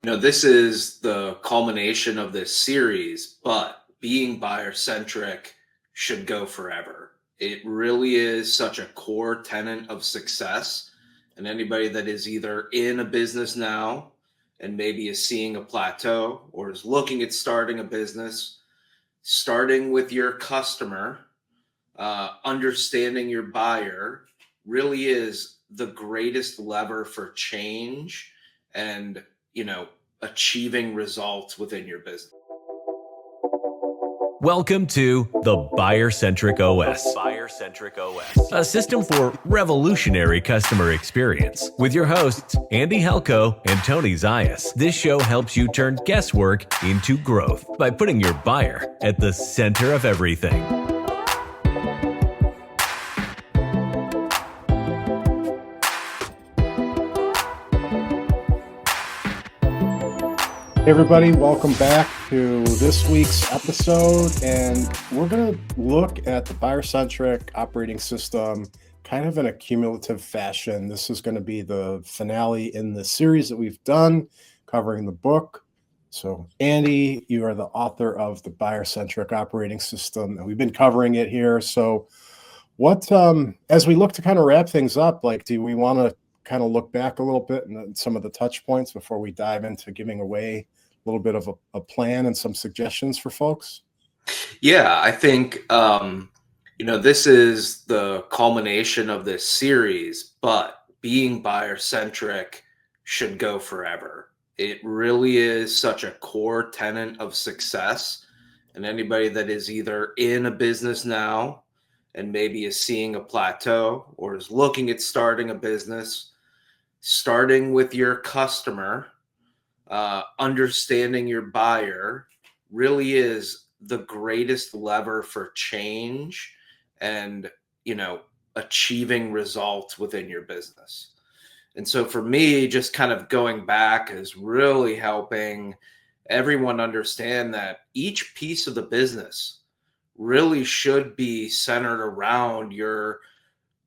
This is the culmination of this series, but being buyer-centric should go forever. It really is such a core tenet of success. And anybody that is either in a business now and maybe is seeing a plateau or is looking at starting a business, starting with your customer, understanding your buyer really is the greatest lever for change and, you know, achieving results within your business. Welcome to the Buyer-Centric OS. Buyer-Centric OS, a system for revolutionary customer experience. With your hosts, Andy Helko and Tony Zayas. This show helps you turn guesswork into growth by putting your buyer at the center of everything. Hey everybody, welcome back to this week's episode, and we're going to look at the Buyer-Centric operating system kind of in a cumulative fashion. This is going to be the finale in the series that we've done covering the book. So Andy, you are the author of the Buyer-Centric operating system, and we've been covering it here. So what, as we look to kind of wrap things up, do we want to kind of look back a little bit and some of the touch points before we dive into giving away a little bit of a plan and some suggestions for folks? Yeah, I think, this is the culmination of this series, but being buyer-centric should go forever. It really is such a core tenet of success. And anybody that is either in a business now and maybe is seeing a plateau or is looking at starting a business, starting with your customer, understanding your buyer really is the greatest lever for change and, achieving results within your business. And so for me, just kind of going back is really helping everyone understand that each piece of the business really should be centered around your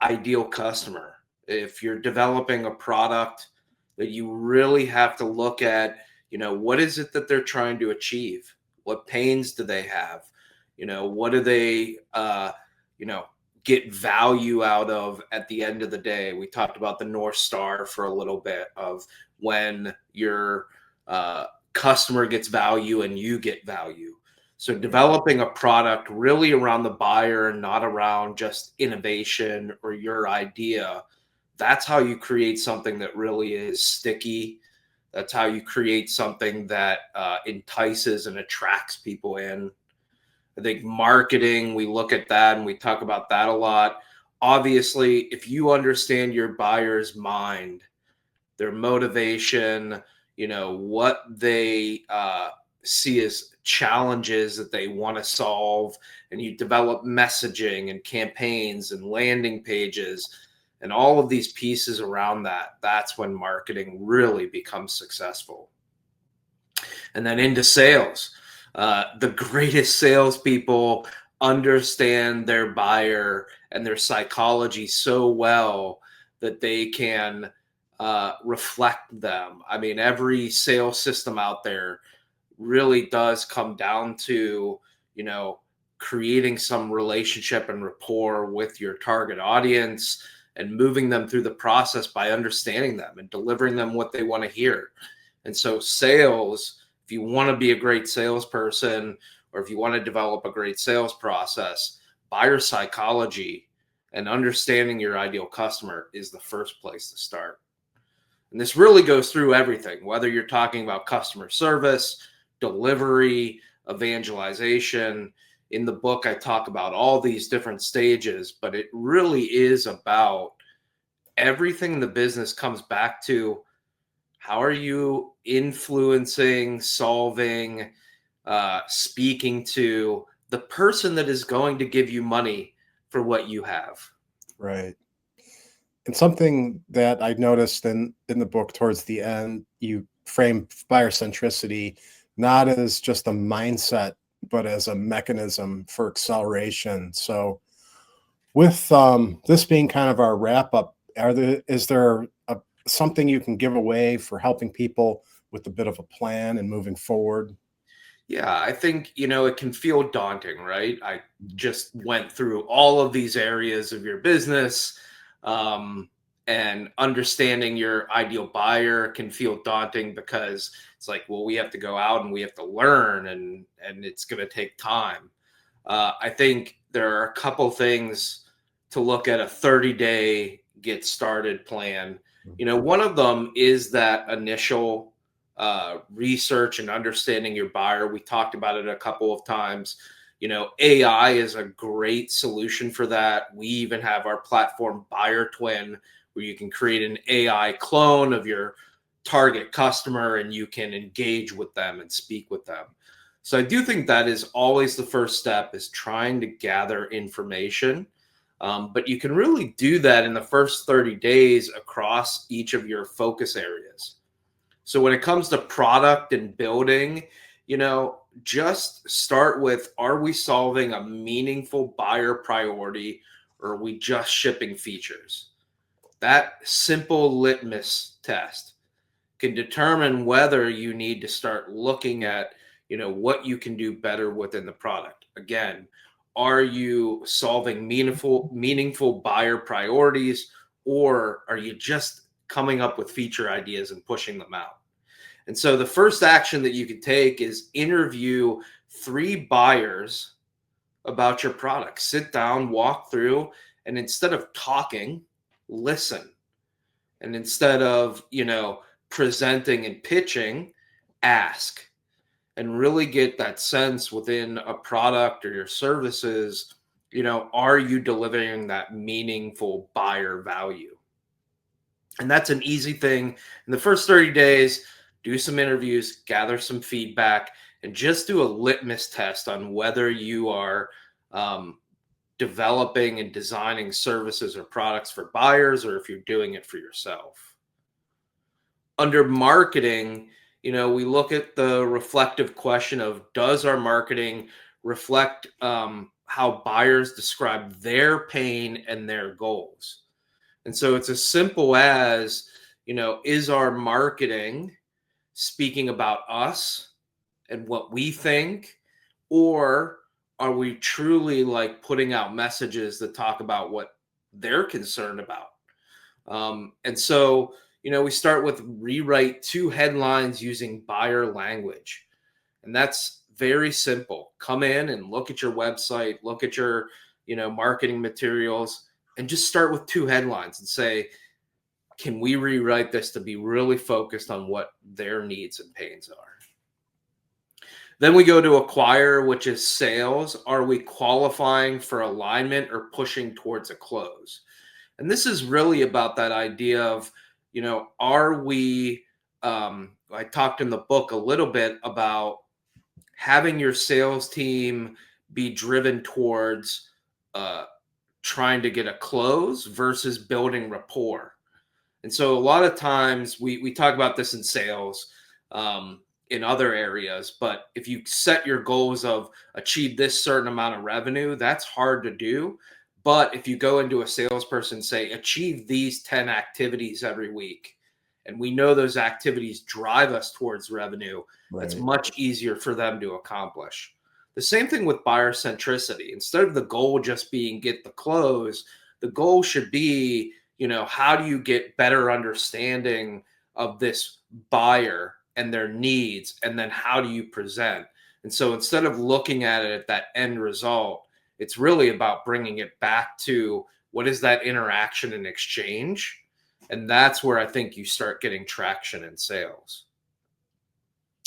ideal customer. If you're developing a product, that you really have to look at, what is it that they're trying to achieve? What pains do they have? What do they, get value out of at the end of the day? We talked about the North Star for a little bit of when your customer gets value and you get value. So developing a product really around the buyer and not around just innovation or your idea. That's how you create something that really is sticky. That's how you create something that entices and attracts people in. I think marketing, we look at that and we talk about that a lot. Obviously, if you understand your buyer's mind, their motivation, what they see as challenges that they want to solve, and you develop messaging and campaigns and landing pages and all of these pieces around that, that's when marketing really becomes successful. And then into sales. The greatest salespeople understand their buyer and their psychology so well that they can reflect them. I mean, every sales system out there really does come down to, creating some relationship and rapport with your target audience and moving them through the process by understanding them and delivering them what they want to hear. And so sales, if you want to be a great salesperson or if you want to develop a great sales process, buyer psychology and understanding your ideal customer is the first place to start. And this really goes through everything, whether you're talking about customer service, delivery, evangelization. In the book, I talk about all these different stages, but it really is about everything in the business comes back to how are you influencing, solving, speaking to the person that is going to give you money for what you have. Right. And something that I noticed in the book towards the end, you frame buyer centricity not as just a mindset, but as a mechanism for acceleration. So with this being kind of our wrap up, is there something you can give away for helping people with a bit of a plan and moving forward? Yeah, I think, it can feel daunting, right? I just went through all of these areas of your business, um, and understanding your ideal buyer can feel daunting because it's like, well, we have to go out and we have to learn, and it's going to take time. I think there are a couple things to look at a 30-day get started plan. One of them is that initial research and understanding your buyer. We talked about it a couple of times. AI is a great solution for that. We even have our platform Buyer Twin, where you can create an AI clone of your target customer and you can engage with them and speak with them. So I do think that is always the first step, is trying to gather information. But you can really do that in the first 30 days across each of your focus areas. So when it comes to product and building, just start with, are we solving a meaningful buyer priority, or are we just shipping features? That simple litmus test can determine whether you need to start looking at, what you can do better within the product. Again, are you solving meaningful buyer priorities, or are you just coming up with feature ideas and pushing them out? And so the first action that you can take is interview 3 buyers about your product. Sit down, walk through, and instead of talking, listen. And instead of, presenting and pitching, ask, and really get that sense within a product or your services, are you delivering that meaningful buyer value? And that's an easy thing. In the first 30 days, do some interviews, gather some feedback, and just do a litmus test on whether you are developing and designing services or products for buyers, or if you're doing it for yourself. Under marketing, we look at the reflective question of, does our marketing reflect how buyers describe their pain and their goals? And so it's as simple as, is our marketing speaking about us and what we think, or are we truly like putting out messages that talk about what they're concerned about? And so, we start with rewrite 2 headlines using buyer language. And that's very simple. Come in and look at your website, look at your, marketing materials, and just start with 2 headlines and say, can we rewrite this to be really focused on what their needs and pains are? Then we go to acquire, which is sales. Are we qualifying for alignment or pushing towards a close? And this is really about that idea of, are we, I talked in the book a little bit about having your sales team be driven towards trying to get a close versus building rapport. And so a lot of times we talk about this in sales, in other areas, but if you set your goals of achieve this certain amount of revenue, that's hard to do. But if you go into a salesperson, say, achieve these 10 activities every week, and we know those activities drive us towards revenue, it's much easier for them to accomplish. The same thing with buyer centricity. Instead of the goal just being get the close, the goal should be, how do you get better understanding of this buyer and their needs, and then how do you present? And so instead of looking at it at that end result, it's really about bringing it back to, what is that interaction and exchange? And that's where I think you start getting traction in sales.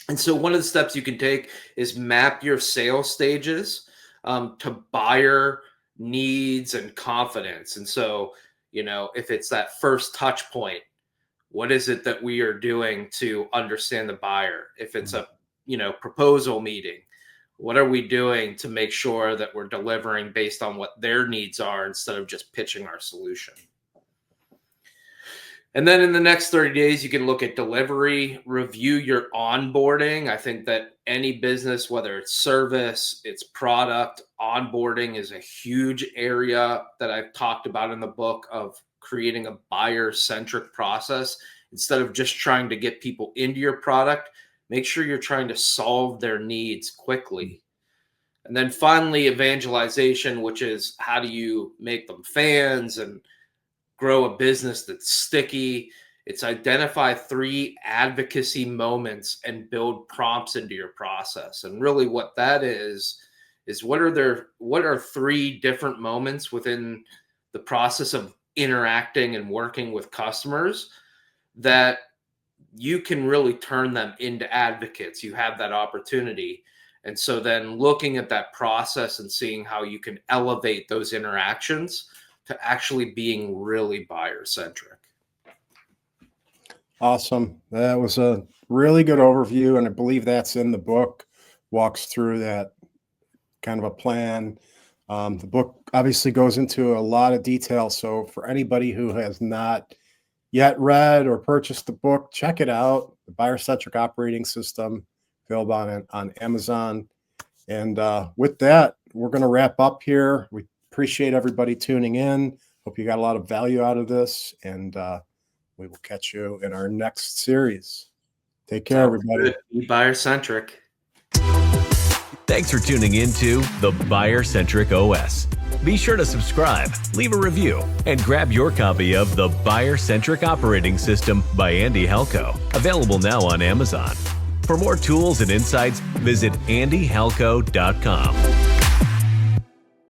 And so one of the steps you can take is map your sales stages to buyer needs and confidence. And so, if it's that first touch point, what is it that we are doing to understand the buyer? If it's a, proposal meeting, what are we doing to make sure that we're delivering based on what their needs are instead of just pitching our solution? And then in the next 30 days, you can look at delivery, review your onboarding. I think that any business, whether it's service, it's product, onboarding is a huge area that I've talked about in the book, of creating a buyer-centric process. Instead of just trying to get people into your product, make sure you're trying to solve their needs quickly. And then finally, evangelization, which is how do you make them fans and grow a business that's sticky. It's identify 3 advocacy moments and build prompts into your process. And really what that is what are 3 different moments within the process of interacting and working with customers that you can really turn them into advocates. You have that opportunity. And so then looking at that process and seeing how you can elevate those interactions to actually being really buyer-centric. Awesome. That was a really good overview, and I believe that's in the book, walks through that kind of a plan. The book obviously goes into a lot of detail. So for anybody who has not yet read or purchased the book, check it out. The Buyer-Centric Operating System, available on Amazon. And with that, we're going to wrap up here. We appreciate everybody tuning in. Hope you got a lot of value out of this, and we will catch you in our next series. Take care, everybody. Be buyer-centric. Thanks for tuning in to the Buyer-Centric OS. Be sure to subscribe, leave a review, and grab your copy of the Buyer-Centric Operating System by Andy Halko, available now on Amazon. For more tools and insights, visit andyhalko.com.